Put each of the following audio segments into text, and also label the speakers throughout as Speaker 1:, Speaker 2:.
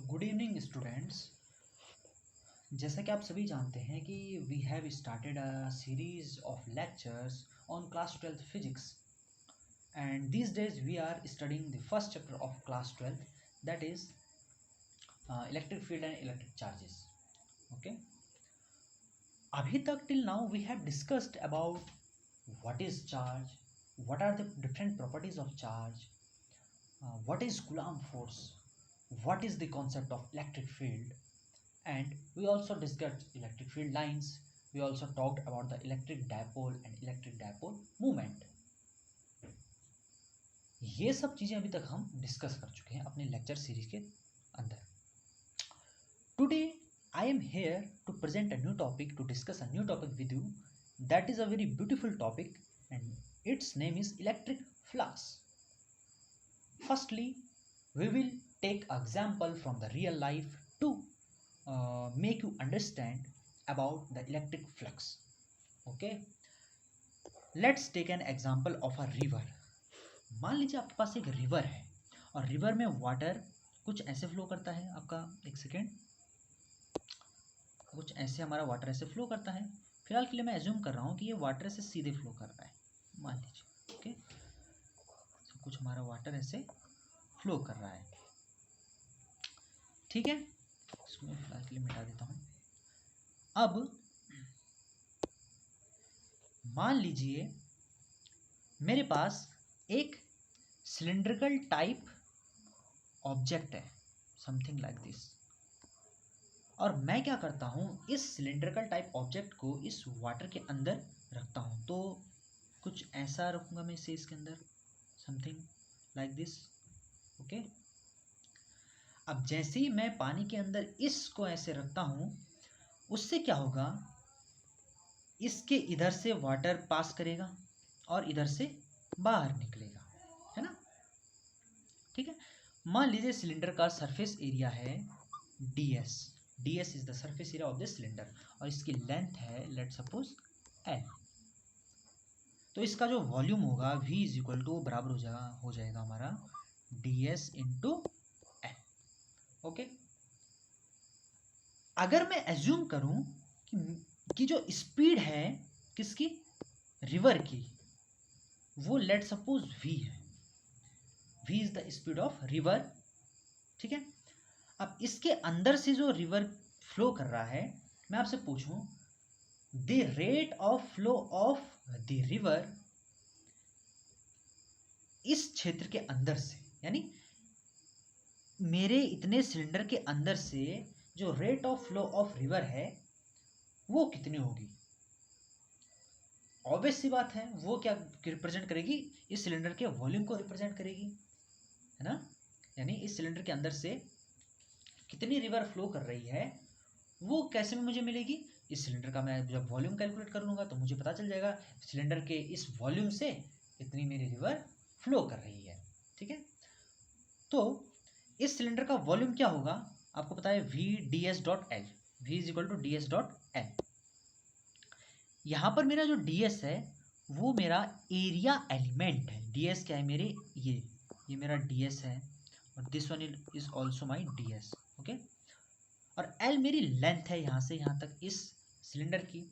Speaker 1: Good evening students. जैसा कि आप सभी जानते हैं कि we have started a series of lectures on class 12th physics and these days we are studying the first chapter of class 12th, that is electric field and electric charges. Okay, अभी तक till now we have discussed about what is charge, what are the different properties of charge, what is Coulomb force, what is the concept of electric field, and we also discussed electric field lines. We also talked about the electric dipole and electric dipole moment. ये सब चीज़ें अभी तक हम discuss कर चुके हैं अपने लेक्चर सीरीज के अंदर. Today I am here to present a new topic, to discuss a new topic with you. That is a very beautiful topic and it's name is electric flux. Firstly we will take example from the real life to make you understand about the electric flux. Okay, let's take an example of a river. मान लीजिए आपके पास एक river है और river में water कुछ ऐसे flow करता है. आपका एक सेकेंड, कुछ ऐसे हमारा वाटर ऐसे फ्लो करता है. फिलहाल के लिए मैं एज्यूम कर रहा हूँ कि ये वाटर ऐसे सीधे फ्लो कर रहा है, मान लीजिए. ओके, तो कुछ हमारा वाटर ऐसे फ्लो कर रहा है. ठीक है, इसको मैं फिलहाल के लिए मिटा देता हूँ. अब मान लीजिए मेरे पास एक सिलिंड्रिकल टाइप ऑब्जेक्ट है, समथिंग लाइक दिस, और मैं क्या करता हूँ, इस सिलिंड्रिकल टाइप ऑब्जेक्ट को इस वाटर के अंदर रखता हूँ. तो कुछ ऐसा रखूँगा मैं इसे इसके अंदर, समथिंग लाइक दिस. ओके, अब जैसे ही मैं पानी के अंदर इसको ऐसे रखता हूँ, उससे क्या होगा, इसके इधर से वाटर पास करेगा और इधर से बाहर निकलेगा, है ना. ठीक है, मान लीजिए सिलेंडर का सरफेस एरिया है ds. ds is the surface area of this cylinder और इसकी लेंथ है लेट सपोज l. तो इसका जो वॉल्यूम होगा v इज इक्वल टू बराबर हो जाएगा हमारा ds इंटू l. ओके, अगर मैं एज्यूम करूं कि जो स्पीड है किसकी, रिवर की, वो लेट सपोज v है. v is the speed of river. ठीक है, अब इसके अंदर से जो रिवर फ्लो कर रहा है, मैं आपसे पूछूं the rate of flow of the river इस क्षेत्र के अंदर से, यानी मेरे इतने सिलेंडर के अंदर से जो rate of flow of river है वो कितनी होगी. ऑब्वियस सी बात है, वो क्या रिप्रेजेंट करेगी, इस सिलेंडर के वॉल्यूम को रिप्रेजेंट करेगी, है ना. यानी इस सिलेंडर के अंदर से कितनी रिवर फ्लो कर रही है वो कैसे में मुझे मिलेगी. इस सिलेंडर का मैं जब वॉल्यूम कैलकुलेट करूंगा तो मुझे पता चल जाएगा सिलेंडर के इस वॉल्यूम से इतनी मेरी रिवर फ्लो कर रही है. ठीक है, तो इस सिलेंडर का वॉल्यूम क्या होगा, आपको पता है v ds dot L. v is equal to D S dot L. यहाँ पर मेरा जो ds है वो मेरा एरिया एलिमेंट है. ds क्या है मेरे, ये मेरा ds है और this one is also my ds. Okay, और l मेरी लेंथ है यहाँ से यहाँ तक इस सिलेंडर की.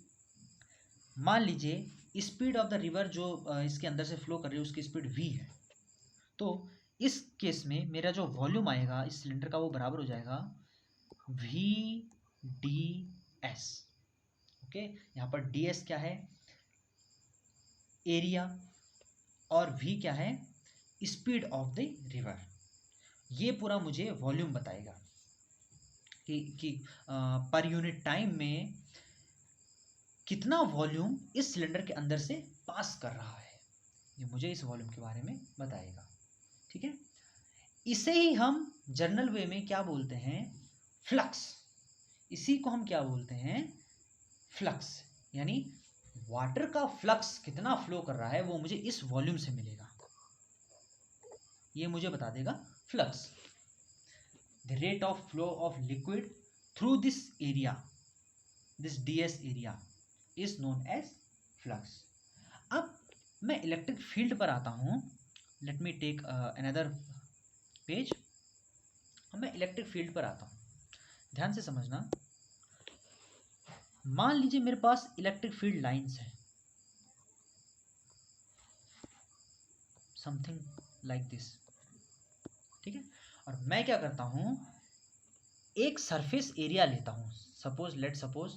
Speaker 1: मान लीजिए स्पीड ऑफ द रिवर जो इसके अंदर से फ्लो कर रही है उसकी स्पीड v है. तो इस केस में मेरा जो वॉल्यूम आएगा इस सिलेंडर का वो बराबर हो जाएगा v ds. ओके, यहाँ पर ds क्या है, एरिया, और v क्या है, स्पीड ऑफ द रिवर. ये पूरा मुझे वॉल्यूम बताएगा कि पर यूनिट टाइम में कितना वॉल्यूम इस सिलेंडर के अंदर से पास कर रहा है. ये मुझे इस वॉल्यूम के बारे में बताएगा. ठीक है, इसे ही हम जनरल वे में क्या बोलते हैं, फ्लक्स. इसी को हम क्या बोलते हैं, फ्लक्स. यानी वाटर का फ्लक्स कितना फ्लो कर रहा है वो मुझे इस वॉल्यूम से मिलेगा, ये मुझे बता देगा flux. The rate of flow of liquid through this area, this ds area is known as flux. अब मैं इलेक्ट्रिक फील्ड पर आता हूं. Let me take another page. अब मैं इलेक्ट्रिक फील्ड पर आता हूँ, ध्यान से समझना। मान लीजिए मेरे पास इलेक्ट्रिक फील्ड लाइंस है, समथिंग लाइक दिस, ठीक है। और मैं क्या करता हूँ, एक सरफेस एरिया लेता हूँ, suppose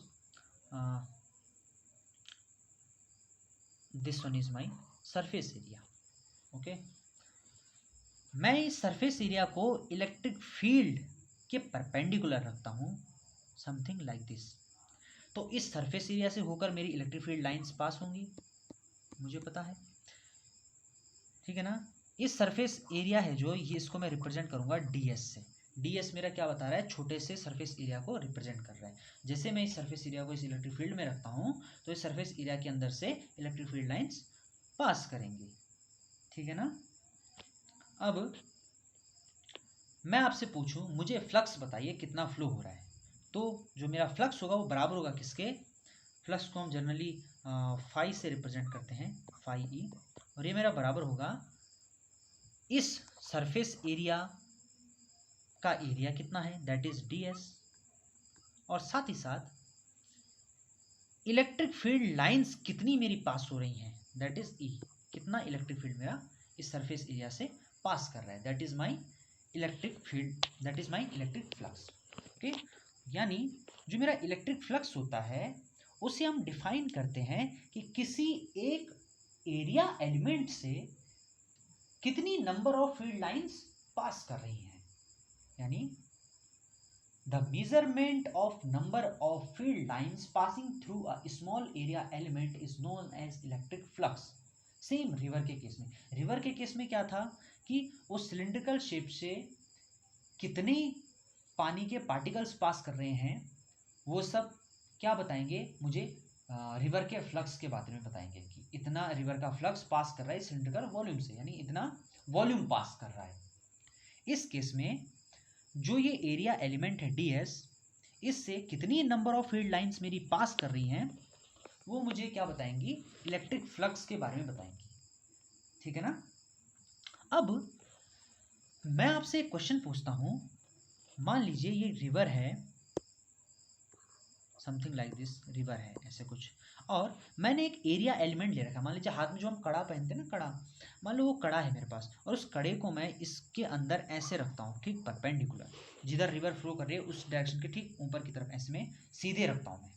Speaker 1: this one is my surface area, okay. मैं इस सरफेस एरिया को इलेक्ट्रिक फील्ड के परपेंडिकुलर रखता हूँ, समथिंग लाइक दिस। तो इस सरफेस एरिया से होकर मेरी इलेक्ट्रिक फील्ड लाइंस पास होंगी, मुझे पता है, ठीक है ना। इस सरफेस एरिया है जो ये, इसको मैं रिप्रेजेंट करूंगा ds से। ds मेरा क्या बता रहा है, छोटे से सरफेस एरिया को रिप्रेजेंट कर रहा है। जैसे मैं इस सरफेस एरिया को इस इलेक्ट्रिक फील्ड में रखता हूं, तो इस सरफेस एरिया के अंदर से इलेक्ट्रिक फील्ड लाइंस पास करेंगी, ठीक है ना। अब मैं आपसे पूछूं, मुझे फ्लक्स बताइए कितना फ्लो हो रहा है। तो जो मेरा फ्लक्स होगा वो बराबर होगा किसके, फ्लक्स को हम जनरली फाई से रिप्रेजेंट करते हैं, फाई ई, और ये मेरा बराबर होगा इस सरफेस एरिया का एरिया कितना है, दैट इज ds, और साथ ही साथ इलेक्ट्रिक फील्ड लाइंस कितनी मेरी पास हो रही हैं, दैट इज E, कितना इलेक्ट्रिक फील्ड मेरा इस सरफेस एरिया से पास कर रहा है, that is my electric field, that is my electric flux, okay. यानी जो मेरा इलेक्ट्रिक फ्लक्स होता है उसे हम डिफाइन करते हैं कि किसी एक एरिया एलिमेंट से कितनी number of field lines pass कर रही हैं, यानी the measurement of number of field lines passing through a small area element is known as electric flux. Same river के केस में, रिवर के केस में क्या था कि वो सिलिंड्रिकल शेप से कितने पानी के पार्टिकल्स पास कर रहे हैं, वो सब क्या बताएंगे मुझे, रिवर के फ्लक्स के बारे में बताएंगे कि इतना रिवर का फ्लक्स पास कर रहा है सिलिंड्रिकल वॉल्यूम से, यानी इतना वॉल्यूम पास कर रहा है। इस केस में जो ये एरिया एलिमेंट है ds, इससे कितनी नंबर ऑफ फील्ड लाइंस मेरी पास कर रही हैं, वो मुझे क्या बताएंगी, इलेक्ट्रिक फ्लक्स के बारे में बताएंगी, ठीक है ना। अब मैं आपसे एक क्वेश्चन पूछता हूं, मान लीजिए ये रिवर है, समथिंग लाइक दिस, रिवर है ऐसे कुछ, और मैंने एक एरिया एलिमेंट ले रखा, मान लीजिए हाथ में जो हम कड़ा पहनते हैं ना, कड़ा, मान लो वो कड़ा है मेरे पास, और उस कड़े को मैं इसके अंदर ऐसे रखता हूँ, ठीक परपेंडिकुलर, जिधर रिवर फ्लो कर रही है उस डायरेक्शन के ठीक ऊपर की तरफ ऐसे में सीधे रखता हूँ मैं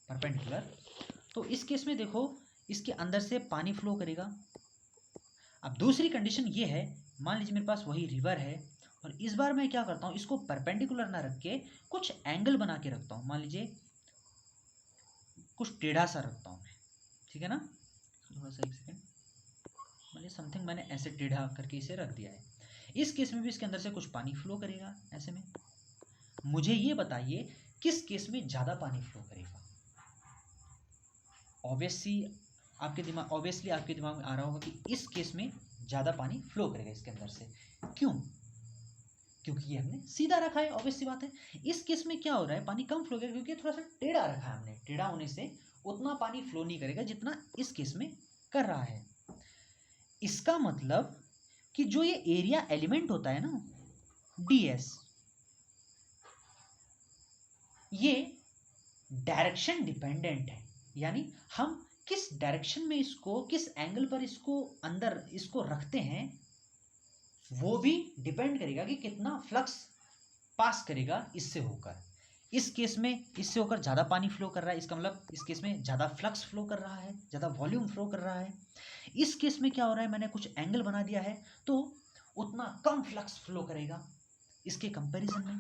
Speaker 1: परपेंडिकुलर। तो इस केस में देखो, इसके अंदर से पानी फ्लो करेगा। अब दूसरी कंडीशन ये है, मान लीजिए मेरे पास वही रिवर है, और इस बार मैं क्या करता हूँ, इसको परपेंडिकुलर ना रख के कुछ एंगल बना के रखता हूँ, मान लीजिए कुछ टेढ़ा सा रखता हूँ मैं, ठीक है ना। थोड़ा सा एक सेकेंड, मान समथिंग मैंने ऐसे टेढ़ा करके इसे रख दिया है। इस केस में भी इसके अंदर से कुछ पानी फ्लो करेगा ऐसे में। मुझे ये बताइए किस केस में ज़्यादा पानी फ्लो करेगा। ऑब्वियसली आपके दिमाग में आ रहा होगा कि इस केस में ज़्यादा पानी फ्लो करेगा इसके अंदर से, क्यों, क्योंकि ये हमने सीधा रखा है, ऑब्वियस सी बात है। इस केस में क्या हो रहा है, पानी कम फ्लो करेगा क्योंकि थोड़ा सा टेढ़ा रखा है हमने, टेढ़ा होने से उतना पानी फ्लो नहीं करेगा जितना इस केस में कर रहा है। इसका मतलब कि जो ये एरिया एलिमेंट होता है ना ds, ये डायरेक्शन डिपेंडेंट है, यानी हम किस डायरेक्शन में इसको, किस एंगल पर इसको अंदर इसको रखते हैं, वो भी डिपेंड करेगा कि कितना फ्लक्स पास करेगा इससे होकर। इस केस में इससे होकर ज़्यादा पानी फ्लो कर रहा है, इसका मतलब इस केस में ज़्यादा फ्लक्स फ्लो कर रहा है, ज़्यादा वॉल्यूम फ्लो कर रहा है। इस केस में क्या हो रहा है, मैंने कुछ एंगल बना दिया है तो उतना कम फ्लक्स फ्लो करेगा इसके कंपैरिजन में,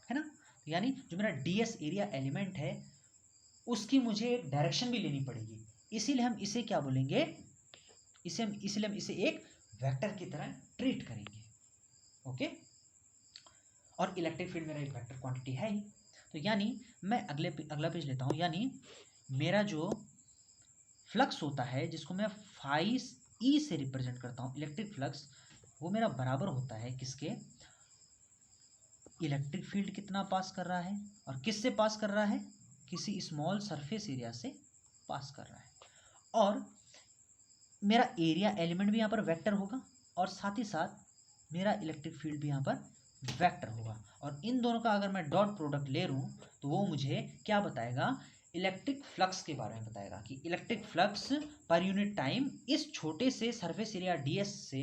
Speaker 1: है ना। यानी जो मेरा ds एरिया एलिमेंट है उसकी मुझे एक डायरेक्शन भी लेनी पड़ेगी, इसीलिए हम इसे क्या बोलेंगे, इसलिए हम इसे एक वेक्टर की तरह ट्रीट करेंगे, ओके। और इलेक्ट्रिक फील्ड मेरा एक वेक्टर क्वांटिटी है ही। तो यानी मैं अगला पेज लेता हूँ, यानी मेरा जो फ्लक्स होता है जिसको मैं फाई ई से रिप्रेजेंट करता हूँ, इलेक्ट्रिक फ्लक्स, वो मेरा बराबर होता है किसके, इलेक्ट्रिक फील्ड कितना पास कर रहा है, और किससे पास कर रहा है, किसी स्मॉल सरफेस एरिया से पास कर रहा है, और मेरा एरिया एलिमेंट भी यहाँ पर वेक्टर होगा, और साथ ही साथ मेरा इलेक्ट्रिक फील्ड भी यहाँ पर वेक्टर होगा। और इन दोनों का अगर मैं डॉट प्रोडक्ट ले लूँ तो वो मुझे क्या बताएगा, इलेक्ट्रिक फ्लक्स के बारे में बताएगा कि electric flux per unit time इस छोटे से सरफेस एरिया ds से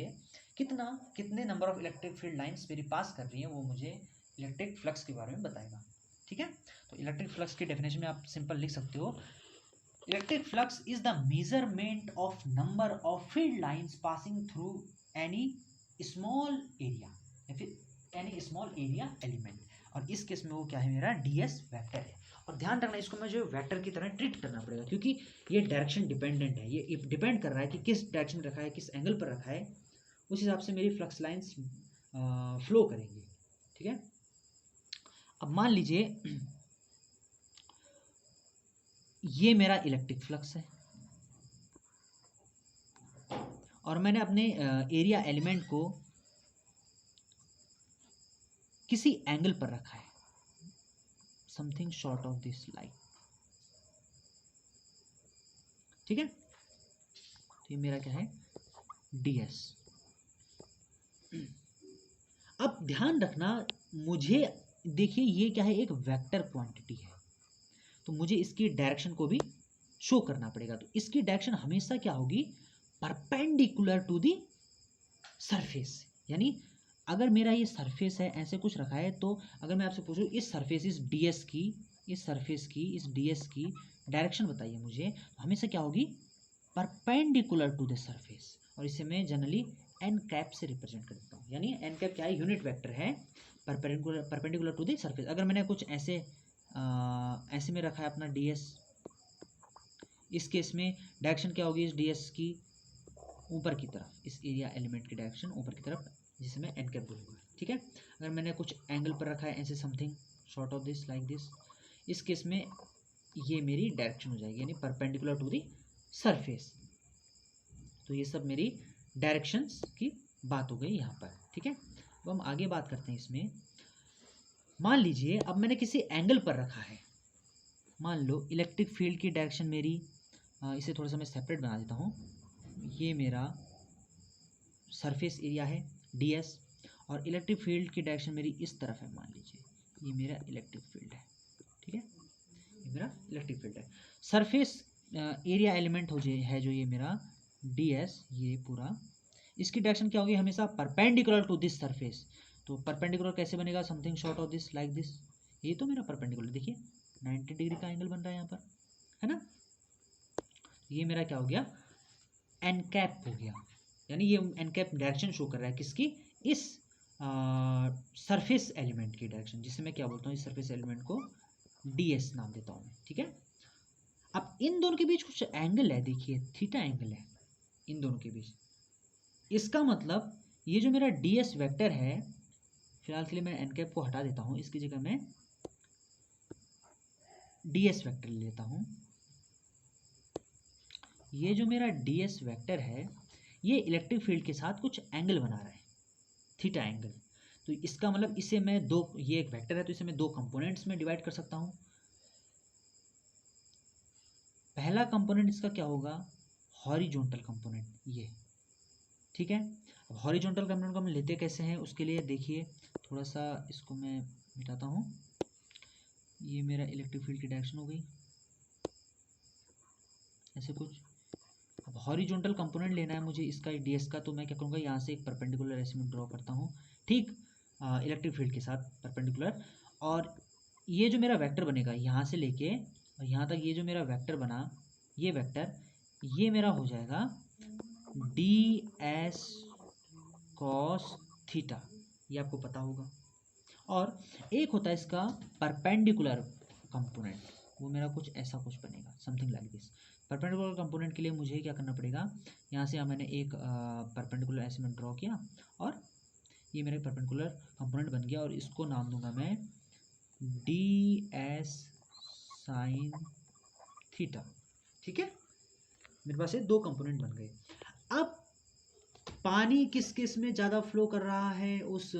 Speaker 1: कितने number of electric field lines मेरी पास कर रही है, वो मुझे इलेक्ट्रिक फ्लक्स के बारे में बताएगा। ठीक है, तो इलेक्ट्रिक फ्लक्स की डेफिनेशन में आप सिंपल लिख सकते हो, electric flux is the measurement of number of field lines passing through any small area या फिर एनी स्मॉल एरिया एलिमेंट। और इस केस में वो क्या है, मेरा ds वेक्टर है। और ध्यान रखना, इसको मैं जो वेक्टर की तरह ट्रीट करना पड़ेगा, क्योंकि ये डायरेक्शन डिपेंडेंट है, ये डिपेंड कर रहा है कि किस डायरेक्शन में रखा है, किस एंगल पर रखा है, उस हिसाब से मेरी फ्लक्स लाइंस फ्लो करेंगी। ठीक है, अब मान लीजिए ये मेरा इलेक्ट्रिक फ्लक्स है और मैंने अपने एरिया एलिमेंट को किसी एंगल पर रखा है, something short of this line. ठीक है, तो ये मेरा क्या है, ds। अब ध्यान रखना, मुझे देखिए ये क्या है, एक वेक्टर क्वांटिटी है, तो मुझे इसकी डायरेक्शन को भी शो करना पड़ेगा। तो इसकी डायरेक्शन हमेशा क्या होगी, परपेंडिकुलर टू दी सरफेस। यानी अगर मेरा ये सरफेस है, ऐसे कुछ रखा है, तो अगर मैं आपसे पूछूं इस सरफेस, इस ds की, इस सरफेस की, इस ds की डायरेक्शन बताइए मुझे, तो हमेशा क्या होगी, परपेंडिकुलर टू द सरफेस। और इसे मैं जनरली एन कैप से रिप्रेजेंट कर देता हूँ। यानी एन कैप क्या है, यूनिट वेक्टर है, परपेंडिकुलर टू द सरफेस। अगर मैंने कुछ ऐसे ऐसे में रखा है अपना ds, इस केस में डायरेक्शन क्या होगी, इस ds की ऊपर की तरफ, इस एरिया एलिमेंट की डायरेक्शन ऊपर की तरफ, जिसे मैं एन कैप बोलूँगा। ठीक है, अगर मैंने कुछ एंगल पर रखा है ऐसे, something short of this like this, इस केस में ये मेरी डायरेक्शन हो जाएगी, यानी परपेंडिकुलर टू दी सरफेस। तो ये सब मेरी डायरेक्शंस की बात हो गई यहाँ पर। ठीक है, अब हम आगे बात करते हैं इसमें। मान लीजिए अब मैंने किसी एंगल पर रखा है, मान लो इलेक्ट्रिक फील्ड की डायरेक्शन मेरी, इसे थोड़ा सा मैं सेपरेट बना देता हूँ, ये मेरा सरफेस एरिया है ds, और इलेक्ट्रिक फील्ड की डायरेक्शन मेरी इस तरफ है, मान लीजिए ये मेरा इलेक्ट्रिक फील्ड है। ठीक है, ये मेरा इलेक्ट्रिक फील्ड है। सरफेस एरिया एलिमेंट हो है जो ये मेरा ds, ये पूरा, इसकी डायरेक्शन क्या होगी, हमेशा परपेंडिकुलर टू दिस सरफेस। तो परपेंडिकुलर कैसे बनेगा, something short of this like this. ये तो मेरा परपेंडिकुलर, देखिए 90 डिग्री का एंगल बन रहा है यहाँ पर, है ना। ये मेरा क्या हो गया, एन कैप हो गया, यानी ये एन कैप डायरेक्शन शो कर रहा है किसकी, इस सरफेस एलिमेंट की डायरेक्शन, जिसे मैं क्या बोलता हूँ, इस सरफेस एलिमेंट को ds नाम देता हूँ मैं। ठीक है, अब इन दोनों के बीच कुछ एंगल है, देखिए थीटा एंगल है इन दोनों के बीच। इसका मतलब ये जो मेरा ds वेक्टर है, फिलहाल के लिए मैं एन कैप को हटा देता हूँ, इसकी जगह मैं ds वेक्टर ले लेता हूँ। ये जो मेरा ds वेक्टर है, ये इलेक्ट्रिक फील्ड के साथ कुछ एंगल बना रहा है, थीटा एंगल। तो इसका मतलब इसे मैं दो, ये एक वेक्टर है तो इसे मैं दो कंपोनेंट्स में डिवाइड कर सकता हूँ। पहला कंपोनेंट इसका क्या होगा, हॉरिजॉन्टल कंपोनेंट, ये। ठीक है, अब हॉरिजॉन्टल कंपोनेंट को हम लेते कैसे हैं, उसके लिए देखिए थोड़ा सा इसको मैं मिटाता हूँ। ये मेरा इलेक्ट्रिक फील्ड की डायरेक्शन हो गई, ऐसे कुछ। अब हॉरिजॉन्टल कंपोनेंट लेना है मुझे इसका ds का, तो मैं क्या करूँगा, यहाँ से एक परपेंडिकुलर ऐसे में ड्रॉ करता हूँ, ठीक इलेक्ट्रिक फील्ड के साथ परपेंडिकुलर। और ये जो मेरा वेक्टर बनेगा, यहाँ से लेके और यहाँ तक, ये जो मेरा वेक्टर बना, ये वेक्टर, ये मेरा हो जाएगा ds cos थीटा, ये आपको पता होगा। और एक होता है इसका परपेंडिकुलर कंपोनेंट, वो मेरा कुछ ऐसा कुछ बनेगा, something like this. Perpendicular component के लिए मुझे क्या करना पड़ेगा, यहाँ से मैंने एक परपेंडिकुलर ऐसे में ड्रॉ किया, और ये मेरा परपेंडिकुलर कंपोनेंट बन गया, और इसको नाम दूंगा मैं ds साइन थीटा। ठीक है, मेरे पास ये दो कंपोनेंट बन गए। अब पानी किस किस में ज़्यादा फ्लो कर रहा है, उस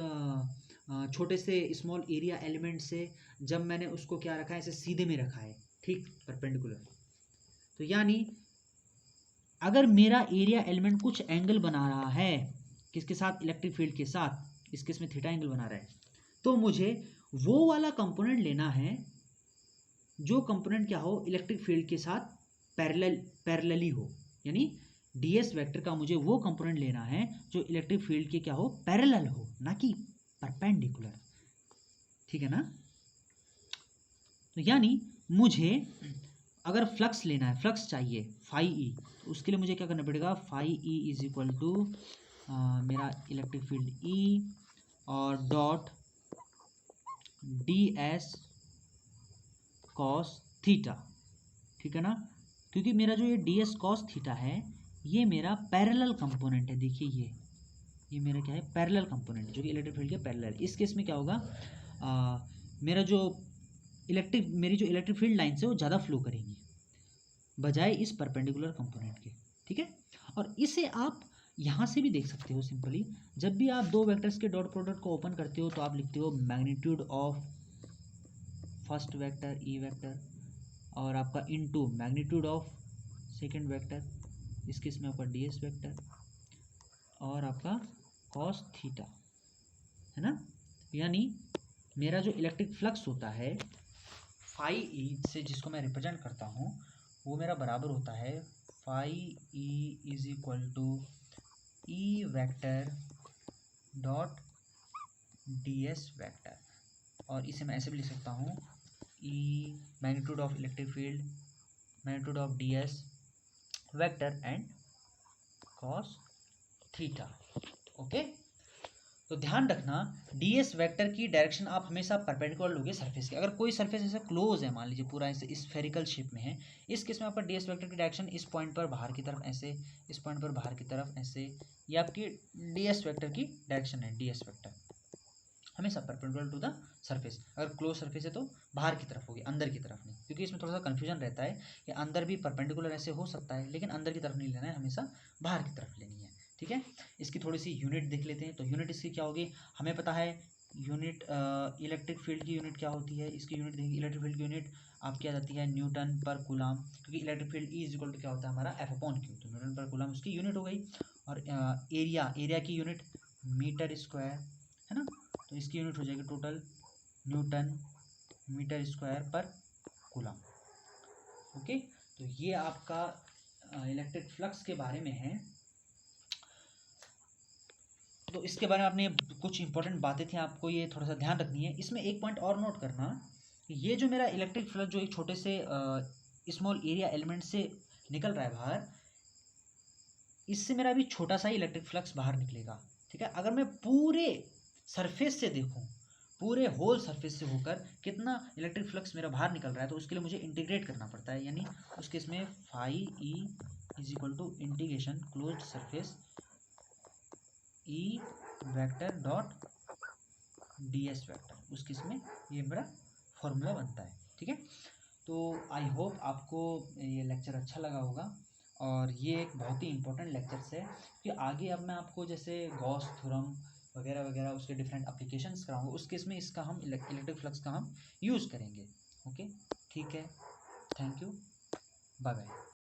Speaker 1: छोटे से स्मॉल एरिया एलिमेंट से, जब मैंने उसको क्या रखा है, ऐसे सीधे में रखा है, ठीक परपेंडिकुलर। तो यानी अगर मेरा एरिया एलिमेंट कुछ एंगल बना रहा है, किसके साथ, इलेक्ट्रिक फील्ड के साथ, इस केस में थीटा एंगल बना रहा है, तो मुझे वो वाला कंपोनेंट लेना है जो कंपोनेंट क्या हो, इलेक्ट्रिक फील्ड के साथ पैरेलली हो, यानी ds वेक्टर का मुझे वो कंपोनेंट लेना है जो इलेक्ट्रिक फील्ड के क्या हो, पैरेलल हो, ना कि परपेंडिकुलर। ठीक है ना। तो यानी मुझे अगर फ्लक्स लेना है, फ्लक्स चाहिए फाई ई, तो उसके लिए मुझे क्या करना पड़ेगा, phi E is equal to मेरा इलेक्ट्रिक फील्ड ई और dot D S cos theta. ठीक है ना, क्योंकि मेरा जो ये डी एस कॉस थीटा है ये मेरा पैरेलल कंपोनेंट है। देखिए ये मेरा क्या है, पैरेलल कंपोनेंट जो कि इलेक्ट्रिक फील्ड के पैरेलल। इस केस में क्या होगा, मेरा जो मेरी जो इलेक्ट्रिक फील्ड लाइन से वो ज़्यादा फ्लो करेंगी बजाय इस परपेंडिकुलर कंपोनेंट के। ठीक है, और इसे आप यहाँ से भी देख सकते हो सिंपली। जब भी आप दो वेक्टर्स के डॉट प्रोडक्ट को ओपन करते हो तो आप लिखते हो magnitude of first vector E vector और आपका into magnitude of second vector, इस केस में आपका डी एस वेक्टर और आपका कॉस थीटा, है ना। यानी मेरा जो इलेक्ट्रिक फ्लक्स होता है फाई ई से, जिसको मैं रिप्रेजेंट करता हूँ, वो मेरा बराबर होता है phi E is equal to E vector dot D S vector, और इसे मैं ऐसे भी लिख सकता हूँ E magnitude of electric field magnitude of d S vector and cos theta. Okay, तो ध्यान रखना ds वेक्टर की डायरेक्शन आप हमेशा परपेंडिकुलर लोगे सरफेस के। अगर कोई सरफेस ऐसे क्लोज है, मान लीजिए पूरा ऐसे स्फेरिकल शेप में है, इस केस में आपका ds वेक्टर की डायरेक्शन इस पॉइंट पर बाहर की तरफ ऐसे, इस पॉइंट पर बाहर की तरफ ऐसे, ये आपकी ds वेक्टर की डायरेक्शन है। ds वेक्टर हमेशा परपेंडिकुलर टू द सरफेस। अगर क्लोज सरफेस है तो बाहर की तरफ होगी, अंदर की तरफ नहीं, क्योंकि इसमें थोड़ा सा कन्फ्यूजन रहता है कि अंदर भी परपेंडिकुलर ऐसे हो सकता है, लेकिन अंदर की तरफ नहीं लेना है, हमेशा बाहर की तरफ लेनी है। ठीक है, इसकी थोड़ी सी यूनिट देख लेते हैं। तो यूनिट इसकी क्या होगी, हमें पता है यूनिट इलेक्ट्रिक फील्ड की यूनिट क्या होती है, इसकी यूनिट देखेंगे। इलेक्ट्रिक फील्ड की यूनिट आपकी आ जाती है न्यूटन पर कूलाम, क्योंकि electric field E is equal to क्या होता है हमारा एफ अपॉन क्यू, तो न्यूटन पर कूलाम उसकी यूनिट हो गई। और एरिया की यूनिट मीटर स्क्वायर, है ना, तो इसकी यूनिट हो जाएगी टोटल न्यूटन मीटर स्क्वायर पर कूलाम। ओके, तो ये आपका इलेक्ट्रिक फ्लक्स के बारे में है। तो इसके बारे में आपने कुछ इंपॉर्टेंट बातें थी, आपको ये थोड़ा सा ध्यान रखनी है। इसमें एक पॉइंट और नोट करना, ये जो मेरा इलेक्ट्रिक फ्लक्स जो एक छोटे से स्मॉल एरिया एलिमेंट से निकल रहा है बाहर, इससे मेरा अभी छोटा सा ही इलेक्ट्रिक फ्लक्स बाहर निकलेगा। ठीक है, अगर मैं पूरे सरफेस से देखूं, पूरे होल सरफेस से होकर कितना इलेक्ट्रिक फ्लक्स मेरा बाहर निकल रहा है, तो उसके लिए मुझे इंटीग्रेट करना पड़ता है। यानी उसके इसमें phi E is equal to integration closed surface E vector dot D S vector, उसके इसमें ये मेरा फॉर्मूला बनता है। ठीक है, तो आई होप आपको ये लेक्चर अच्छा लगा होगा, और ये एक बहुत ही इंपॉर्टेंट लेक्चर्स है कि आगे अब मैं आपको जैसे गॉस थ्योरम वगैरह वगैरह उसके डिफरेंट एप्लीकेशंस कराऊंगा, उस केस में इसका हम इलेक्ट्रिक फ्लक्स का हम यूज़ करेंगे। ओके, ठीक है, थैंक यू, बाय बाय।